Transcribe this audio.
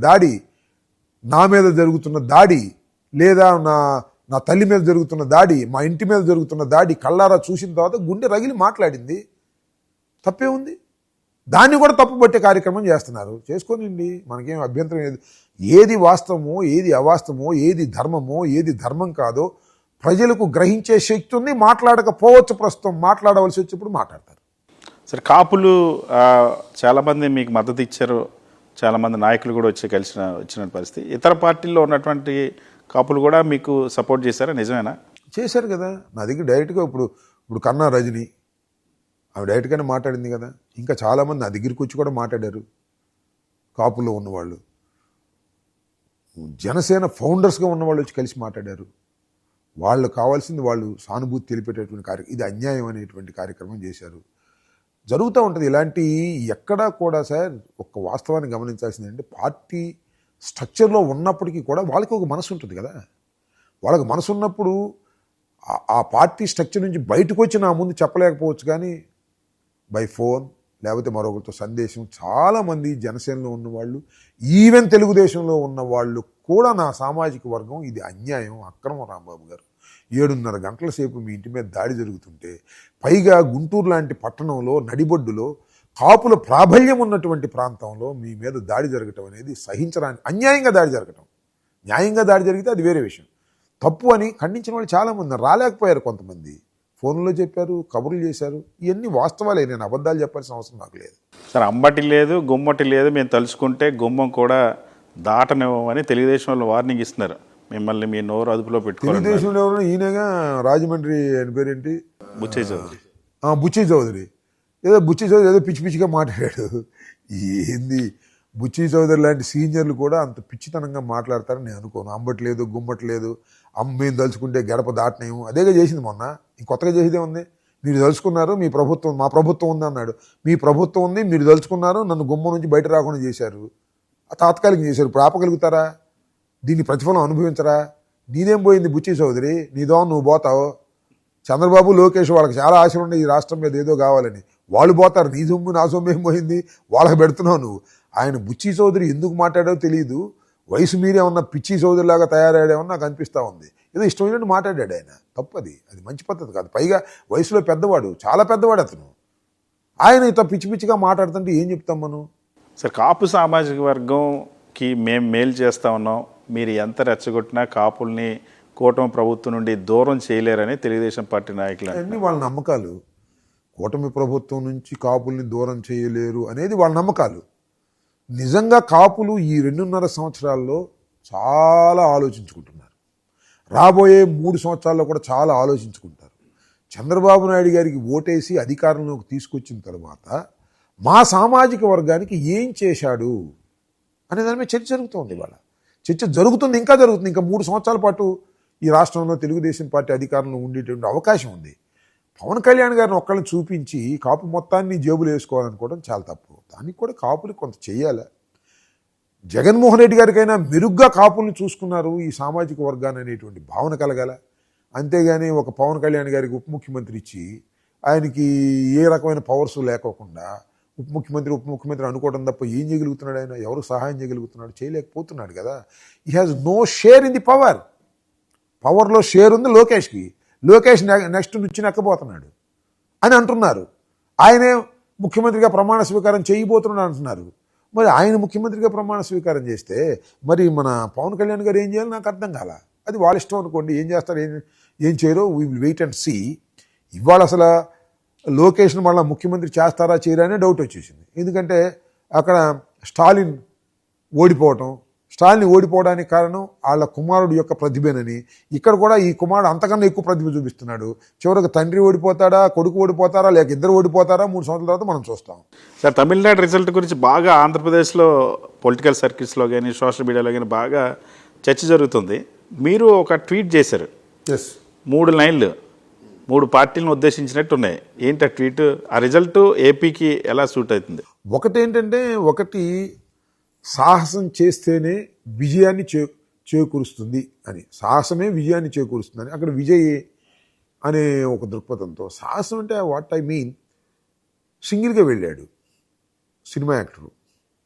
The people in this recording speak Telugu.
దాడి, నా మీద జరుగుతున్న దాడి, లేదా నా తల్లి మీద జరుగుతున్న దాడి, మా ఇంటి మీద జరుగుతున్న దాడి కళ్ళారా చూసిన తర్వాత గుండె రగిలి మాట్లాడింది. తప్పే ఉంది? దాన్ని కూడా తప్పుపట్టే కార్యక్రమం చేస్తున్నారు. చేసుకోనండి, మనకేం అభ్యంతరం లేదు. ఏది వాస్తవమో, ఏది అవాస్తవమో, ఏది ధర్మమో, ఏది ధర్మం కాదో ప్రజలకు గ్రహించే శక్తి ఉంది. మాట్లాడకపోవచ్చు, ప్రస్తుతం మాట్లాడవలసి వచ్చినప్పుడు మాట్లాడతారు. సరే, కాపులు చాలామంది మీకు మద్దతు ఇచ్చారు, చాలామంది నాయకులు కూడా వచ్చి వచ్చిన పరిస్థితి. ఇతర పార్టీల్లో ఉన్నటువంటి కాపులు కూడా మీకు సపోర్ట్ చేశారా? నిజమేనా? చేశారు కదా. నా దగ్గర డైరెక్ట్గా ఇప్పుడు కన్నా రజని ఆమె డైరెక్ట్గానే మాట్లాడింది కదా. ఇంకా చాలామంది నా దగ్గరికి వచ్చి కూడా మాట్లాడారు. కాపుల్లో ఉన్నవాళ్ళు, జనసేన ఫౌండర్స్గా ఉన్నవాళ్ళు వచ్చి కలిసి మాట్లాడారు. వాళ్ళు కావాల్సింది వాళ్ళు సానుభూతి తెలిపేటటువంటి కార్యక్రమం, ఇది అన్యాయం అనేటువంటి కార్యక్రమం చేశారు. జరుగుతూ ఉంటుంది ఇలాంటి. ఎక్కడా కూడా సార్ ఒక వాస్తవాన్ని గమనించాల్సింది అంటే, పార్టీ స్ట్రక్చర్లో ఉన్నప్పటికీ కూడా వాళ్ళకి ఒక మనసు ఉంటుంది కదా. వాళ్ళకి మనసు ఉన్నప్పుడు ఆ పార్టీ స్ట్రక్చర్ నుంచి బయటకు వచ్చి నా ముందు చెప్పలేకపోవచ్చు, కానీ బై ఫోన్ లేకపోతే మరొకరితో సందేశం చాలామంది జనసేనలో ఉన్నవాళ్ళు, ఈవెన్ తెలుగుదేశంలో ఉన్నవాళ్ళు కూడా నా సామాజిక వర్గం ఇది అన్యాయం, అక్రమం రాంబాబు గారు, 7:30 గంటల సేపు మీ ఇంటి మీద దాడి జరుగుతుంటే, పైగా గుంటూరు లాంటి పట్టణంలో నడిబొడ్డులో కాపుల ప్రాబల్యం ఉన్నటువంటి ప్రాంతంలో మీ మీద దాడి జరగటం అనేది సహించడానికి, అన్యాయంగా దాడి జరగటం. న్యాయంగా దాడి జరిగితే అది వేరే విషయం. తప్పు అని ఖండించిన వాళ్ళు చాలామంది రాలేకపోయారు. కొంతమంది ఫోన్లో చెప్పారు, కబుర్లు చేశారు. ఇవన్నీ వాస్తవాలే, నేను అబద్ధాలు చెప్పాల్సిన అవసరం నాకు లేదు. సార్, అంబటి లేదు, గుమ్మటి లేదు, మేము తలుచుకుంటే గుమ్మం కూడా దాటనివ్వమని తెలుగుదేశం వాళ్ళు వార్నింగ్ ఇస్తున్నారు. మిమ్మల్ని మీ నోరు అదుపులో పెట్టుకోవాలి. తెలుగుదేశంలో ఎవరు? ఈయనగా రాజమండ్రి ఆయన పేరేంటి, బుచ్చయ్య చౌదరి. బుచ్చయ్య చౌదరి. బుచ్చయ్య చౌదరి ఏదో పిచ్చి పిచ్చిగా మాట్లాడాడు. ఏంది, బుచ్చయ్య చౌదరి లాంటి సీనియర్లు కూడా అంత పిచ్చితనంగా మాట్లాడతారని నేను అనుకోను. అంబట్లేదు, గుమ్మట్లేదు, మేము తలుచుకుంటే గడప దాటనేము, అదేగా చేసింది మొన్న. ఇంకొత్తగా చేసేదే ఉంది. మీరు తలుచుకున్నారు, మీ ప్రభుత్వం, మా ప్రభుత్వం ఉంది అన్నాడు. మీ ప్రభుత్వం ఉంది, మీరు తలుచుకున్నారు, నన్ను గుమ్మం నుంచి బయట రాకుండా చేశారు, తాత్కాలికం చేశారు. ఇప్పుడు ఆపగలుగుతారా? దీన్ని ప్రతిఫలం అనుభవించరా? నీదేం పోయింది బుచ్చయ్య చౌదరి? నీదో నువ్వు పోతావు. చంద్రబాబు, లోకేష్ వాళ్ళకి చాలా ఆశలు ఉన్నాయి ఈ రాష్ట్రం మీద ఏదో కావాలని, వాళ్ళు పోతారు. నీ సొమ్ము నా సొమ్ము ఏం పోయింది, వాళ్ళకి పెడుతున్నావు నువ్వు. ఆయన బుచ్చయ్య చౌదరి ఎందుకు మాట్లాడో తెలియదు. వయసు మీరేమన్నా పిచ్చి చౌదరిలాగా తయారయ్యాడేమన్నా నాకు అనిపిస్తూ ఉంది. ఏదో ఇష్టమైనట్టు మాట్లాడాడు ఆయన. తప్పది, అది మంచి పద్ధతి కాదు. పైగా వయసులో పెద్దవాడు, చాలా పెద్దవాడు అతను. ఆయన ఇంత పిచ్చి పిచ్చిగా మాట్లాడుతుంటే ఏం చెప్తాం మనం? సార్, కాపు సామాజిక వర్గంకి మేము మేలు చేస్తా ఉన్నాం, మీరు ఎంత రెచ్చగొట్టినా కాపుల్ని కూటమి ప్రభుత్వం నుండి దూరం చేయలేరని తెలుగుదేశం పార్టీ నాయకులు అన్నీ వాళ్ళ నమ్మకాలు. కూటమి ప్రభుత్వం నుంచి కాపుల్ని దూరం చేయలేరు అనేది వాళ్ళ నమ్మకాలు. నిజంగా కాపులు ఈ 2.5 సంవత్సరాల్లో చాలా ఆలోచించుకుంటున్నారు. రాబోయే 3 సంవత్సరాల్లో కూడా చాలా ఆలోచించుకుంటారు. చంద్రబాబు నాయుడు గారికి ఓటేసి అధికారంలోకి తీసుకొచ్చిన తర్వాత మా సామాజిక వర్గానికి ఏం చేశాడు అనే దాని మీద చర్చ జరుగుతుంది. ఇవాళ చర్చ జరుగుతుంది, ఇంకా జరుగుతుంది. ఇంకా 3 సంవత్సరాల పాటు ఈ రాష్ట్రంలో తెలుగుదేశం పార్టీ అధికారంలో ఉండేటువంటి అవకాశం ఉంది. పవన్ కళ్యాణ్ గారిని ఒక్కళ్ళని చూపించి కాపు మొత్తాన్ని జేబులు వేసుకోవాలనుకోవడం చాలా తప్పు. దానికి కూడా కాపులు కొంత చెయ్యాలి. జగన్మోహన్ రెడ్డి గారికైనా మెరుగ్గా కాపుల్ని చూసుకున్నారు ఈ సామాజిక వర్గాన్ని అనేటువంటి భావన కలగాల. అంతేగాని ఒక పవన్ కళ్యాణ్ గారికి ఉప ముఖ్యమంత్రి ఇచ్చి ఆయనకి ఏ రకమైన పవర్స్ లేకోకుండా ఉప ముఖ్యమంత్రి అనుకోవడం తప్ప ఏం చేయగలుగుతున్నాడు ఆయన? ఎవరు సహాయం చేయగలుగుతున్నాడు? చేయలేకపోతున్నాడు కదా. He has no share in the power. పవర్లో షేర్ ఉంది లోకేష్కి. లోకేష్ నెక్స్ట్ నుంచి నెక్కబోతున్నాడు అని అంటున్నారు. ఆయనే ముఖ్యమంత్రిగా ప్రమాణ స్వీకారం చేయబోతున్నాడు అంటున్నారు. మరి ఆయన ముఖ్యమంత్రిగా ప్రమాణ స్వీకారం చేస్తే మరి మన పవన్ కళ్యాణ్ గారు ఏం చేయాలి నాకు అర్థం కాల. అది వాళ్ళ ఇష్టం అనుకోండి, ఏం చేస్తారు ఏం చేయరో we will wait and see. ఇవాళ అసలు లోకేష్ను మళ్ళీ ముఖ్యమంత్రి చేస్తారా చేయరా అనే డౌట్ వచ్చేసింది. ఎందుకంటే అక్కడ స్టాలిన్ ఓడిపోవడానికి కారణం వాళ్ళ కుమారుడు యొక్క ప్రతిభేనని, ఇక్కడ కూడా ఈ కుమారుడు అంతకన్నా ఎక్కువ ప్రతిభ చూపిస్తున్నాడు. చివరికి తండ్రి ఓడిపోతాడా, కొడుకు ఓడిపోతారా, లేక ఇద్దరు ఓడిపోతారా 3 సంవత్సరాల తర్వాత మనం చూస్తాం. సార్, తమిళనాడు రిజల్ట్ గురించి బాగా ఆంధ్రప్రదేశ్లో పొలిటికల్ సర్కిల్స్లో కానీ సోషల్ మీడియాలో కానీ బాగా చర్చ జరుగుతుంది. మీరు ఒక ట్వీట్ చేశారు. 3 లైన్లు 3 పార్టీలను ఉద్దేశించినట్టు ఉన్నాయి. ఏంటి ఆ ట్వీట్? ఆ రిజల్ట్ ఏపీకి ఎలా సూట్ అవుతుంది? ఒకటి సాహసం చేస్తేనే విజయాన్ని చేకూరుస్తుంది అని, సాహసమే విజయాన్ని చేకూరుస్తుందని, అక్కడ విజయ్ అనే ఒక దృక్పథంతో. సాహసం అంటే వాట్ ఐ మీన్, సింగిల్గా వెళ్ళాడు సినిమా యాక్టరు,